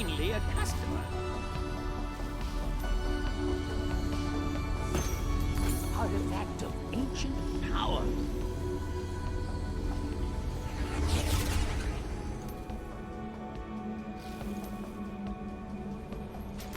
finally a customer. Artifact of ancient power.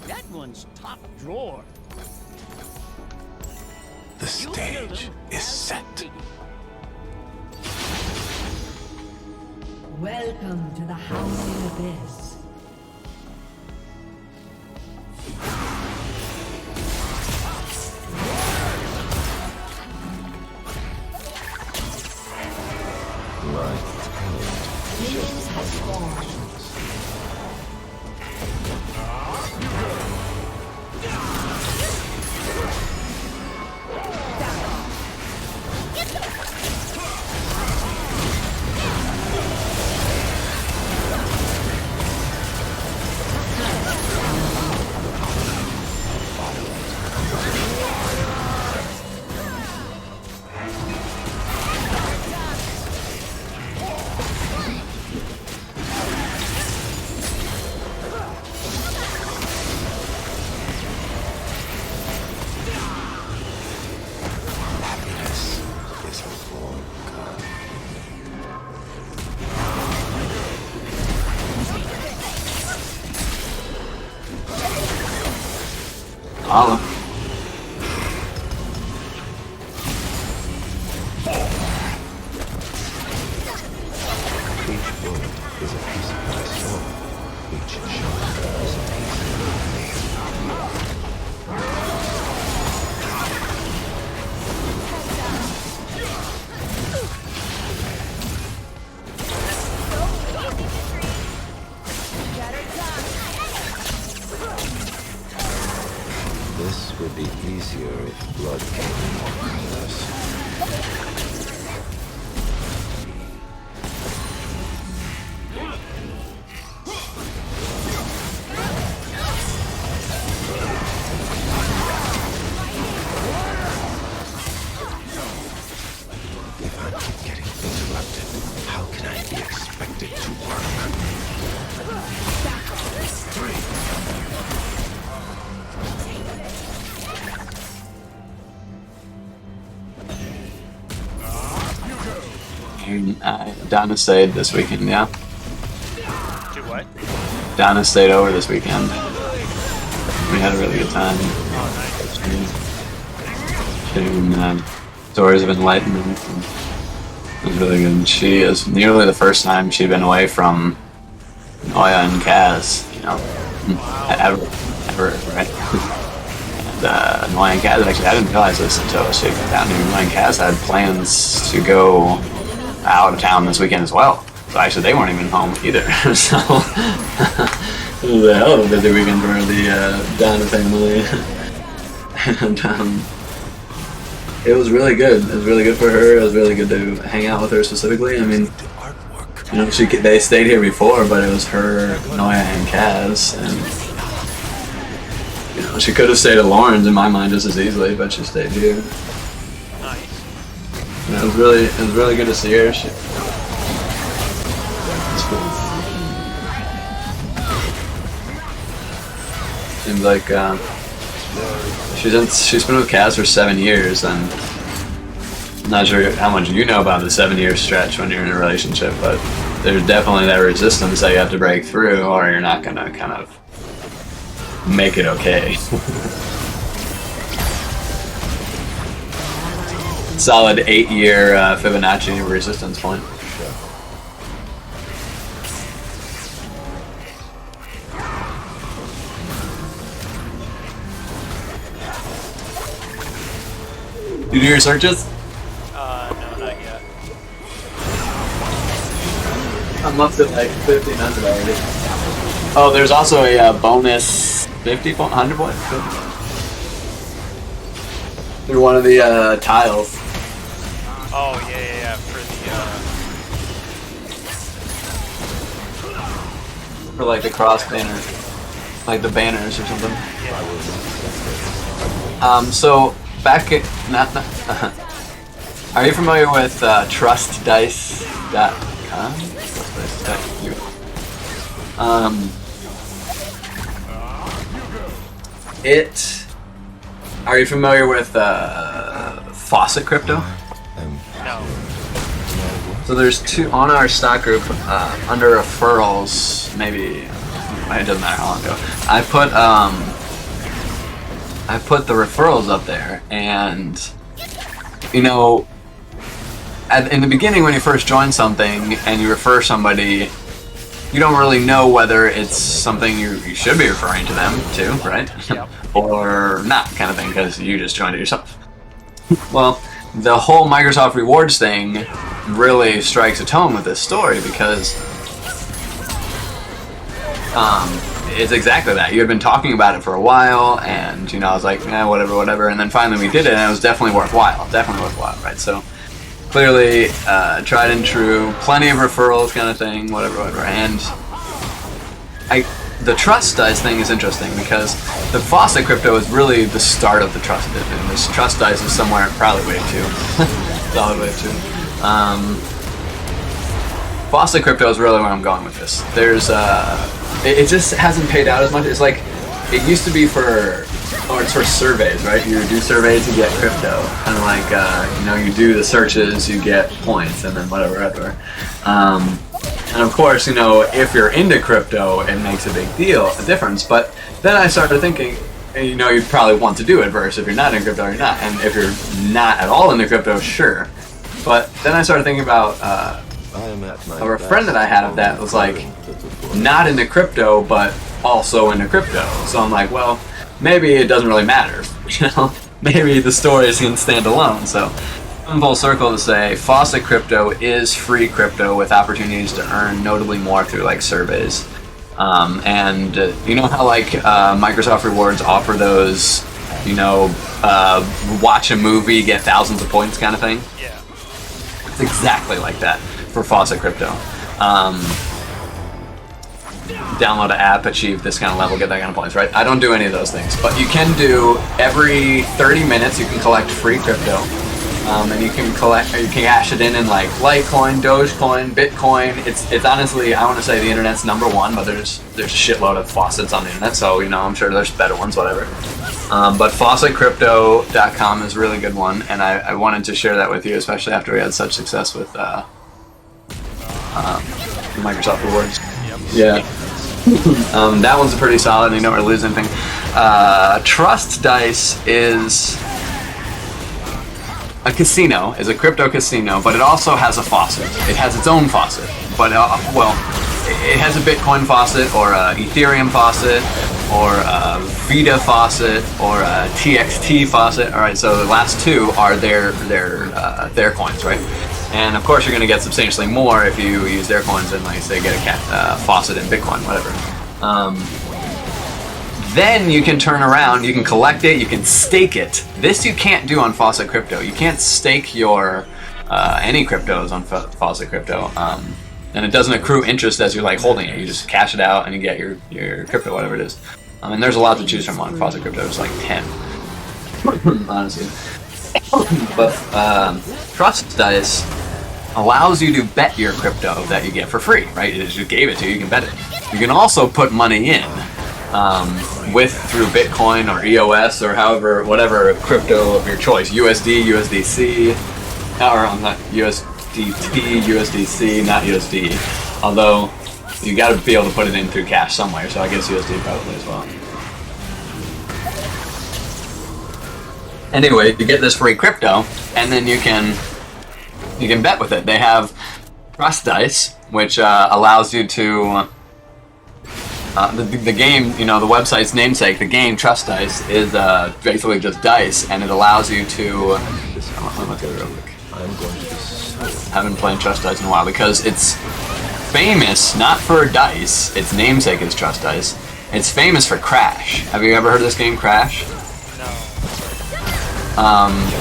That one's top drawer. The stage is set. Welcome to the Howling Abyss. Minions have spawned. Holla. Each bullet is a piece of my soul. Each shot is a piece of This would be easier if blood came more painless. If I keep getting interrupted, how can I be expected to work? Down to stayed this weekend, yeah. Do what? Down to stayed over this weekend. We had a really good time. Sharing stories of enlightenment. It was really good. She is nearly the first time she'd been away from Noya and Kaz, you know, ever, right? And Noya and Kaz, actually, I didn't realize this until she got down here. Noya and Kaz had plans to go out of town this weekend as well. So actually, they weren't even home either. So it was a hell of a busy weekend for the Donna family. And it was really good. It was really good for her. It was really good to hang out with her specifically. I mean, you know, they stayed here before, but it was her, Noya, and Kaz, and you know, she could have stayed at Lauren's in my mind just as easily, but she stayed here. Nice. And it was really good to see her. Seems like she's been with Kaz for 7 years, and I'm not sure how much you know about the 7-year stretch when you're in a relationship, but there's definitely that resistance that you have to break through, or you're not gonna kind of make it okay. Solid 8-year Fibonacci resistance point. You do your searches? No, not yet. I'm up to like 1,500 already. Oh, there's also a bonus 50 point, 100 point? Through one of the tiles. Oh, yeah, for For like the cross banner. Like the banners or something. So back at are you familiar with trustdice.com? it. Are you familiar with Faucet Crypto? No. So there's two on our stock group under referrals. Maybe it doesn't matter how long ago. I put the referrals up there, and you know, in the beginning when you first join something and you refer somebody, you don't really know whether it's something you should be referring to them to, right? Yep. Or not, kind of thing, because you just joined it yourself. Well, the whole Microsoft Rewards thing really strikes a tone with this story because it's exactly that. You had been talking about it for a while, and you know, I was like, whatever, and then finally we did it, and it was definitely worthwhile, right? So clearly, tried and true, plenty of referrals, kind of thing, whatever, and the trust dice thing is interesting because the Faucet Crypto is really the start of the trust, and this trust dice is somewhere probably wave 2. Solid wave 2. Faucet Crypto is really where I'm going with this. There's it just hasn't paid out as much. It's like it used to be it's for surveys, right? You do surveys, you get crypto. Kind of like you do the searches, you get points, and then whatever. And of course, if you're into crypto, it makes a big difference. But then I started thinking, you'd probably want to do it versus if you're not in crypto, you're not. And if you're not at all into crypto, sure. But then I started thinking about a friend that I had that was like not into crypto, but also into crypto. So I'm like, well, maybe it doesn't really matter. Maybe the stories can stand alone. So I'm full circle to say Faucet Crypto is free crypto with opportunities to earn notably more through like surveys. And you know how like Microsoft Rewards offer those, watch a movie, get thousands of points kind of thing? Yeah. It's exactly like that for Faucet Crypto. Download an app, achieve this kind of level, get that kind of points, right? I don't do any of those things, but you can do every 30 minutes you can collect free crypto. And you can cash it in like Litecoin, Dogecoin, Bitcoin. It's honestly, I want to say the internet's #1, but there's a shitload of faucets on the internet, so I'm sure there's better ones, whatever. But faucetcrypto.com is a really good one, and I wanted to share that with you, especially after we had such success with Microsoft Rewards. Yep. Yeah. That one's pretty solid, and you don't really lose anything. Trust Dice is a casino, is a crypto casino, but it also has a faucet. It has its own faucet, but it has a Bitcoin faucet, or a Ethereum faucet, or a Vita faucet, or a TXT faucet. All right, so the last two are their coins, right? And of course, you're going to get substantially more if you use their coins and, like, say, get a faucet in Bitcoin, whatever. Then you can turn around, you can collect it, you can stake it. This you can't do on Faucet Crypto. You can't stake your any cryptos on Faucet Crypto, and it doesn't accrue interest as you're like holding it. You just cash it out and you get your crypto, whatever it is. And there's a lot to choose from on Faucet Crypto. It's like 10, honestly. But Trust Dice allows you to bet your crypto that you get for free, right? It just gave it to you, you can bet it. You can also put money in through Bitcoin or EOS or whatever crypto of your choice, USD, USDC, or not USDT, USDC, not USD. Although you got to be able to put it in through cash somewhere, so I guess USD probably as well. Anyway, you get this free crypto, and then you can bet with it. They have Trust Dice, which allows you to the game, the website's namesake, the game Trust Dice, is basically just dice, and it allows you to. Let's go real quick. Haven't played Trust Dice in a while because it's famous not for dice. Its namesake is Trust Dice. It's famous for Crash. Have you ever heard of this game, Crash? No.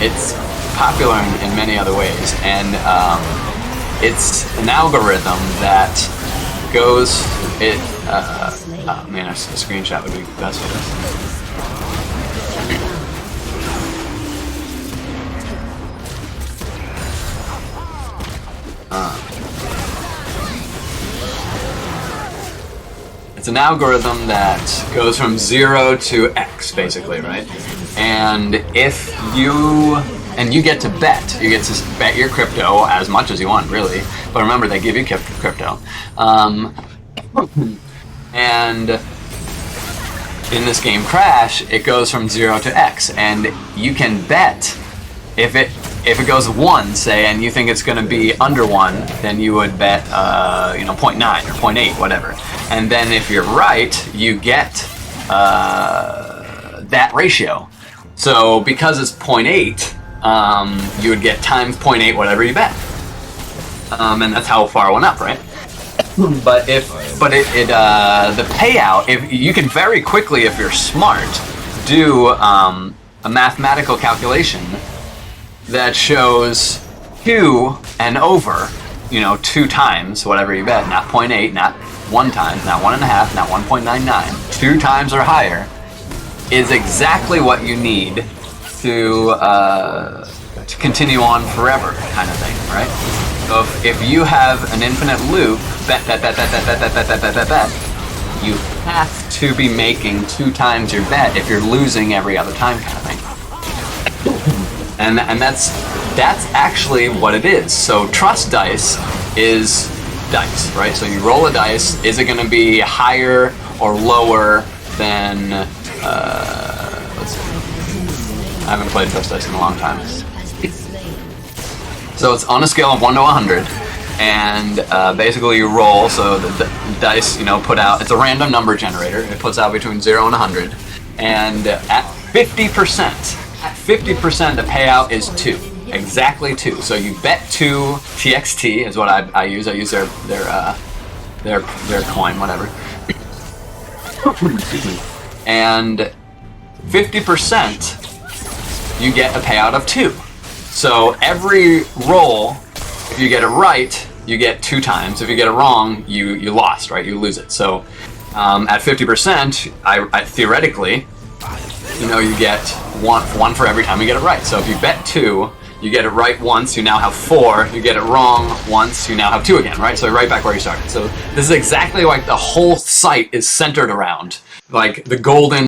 It's popular in many other ways, and it's an algorithm that goes. Oh man, a screenshot would be best for this. It's It's an algorithm that goes from 0 to X, basically, right? And if you get to bet. You get to bet your crypto as much as you want, really. But remember, they give you crypto. And in this game Crash, it goes from 0 to X, and you can bet if it goes 1, say, and you think it's going to be under 1, then you would bet 0.9 or 0.8, whatever. And then if you're right, you get that ratio. So because it's 0.8, you would get times 0.8 whatever you bet, and that's how far it went up, right? But the payout, if you can very quickly, if you're smart, do a mathematical calculation that shows 2 and over, 2 times whatever you bet, not 0.8, not 1 times, not 1.5, not 1.99, 2 times or higher, is exactly what you need to continue on forever, kind of thing, right? So if you have an infinite loop, bet, you have to be making 2 times your bet if you're losing every other time, kind of thing. And that's actually what it is. So trust dice is dice, right? So you roll a dice. Is it going to be higher or lower than? Let's see. I haven't played trust dice in a long time. So it's on a scale of 1 to 100, and basically you roll. So the dice, put out. It's a random number generator. It puts out between 0 and 100, and at 50%. At 50%, the payout is 2, exactly 2. So you bet 2 TXT is what I use. I use their coin, whatever. And 50%, you get a payout of 2. So every roll, if you get it right, you get 2 times. If you get it wrong, you lost, right? You lose it. So at 50%, I theoretically, you get one for every time you get it right. So if you bet 2, you get it right once, you now have 4. You get it wrong once, you now have 2 again, right? So right back where you started. So this is exactly like the whole site is centered around, like the golden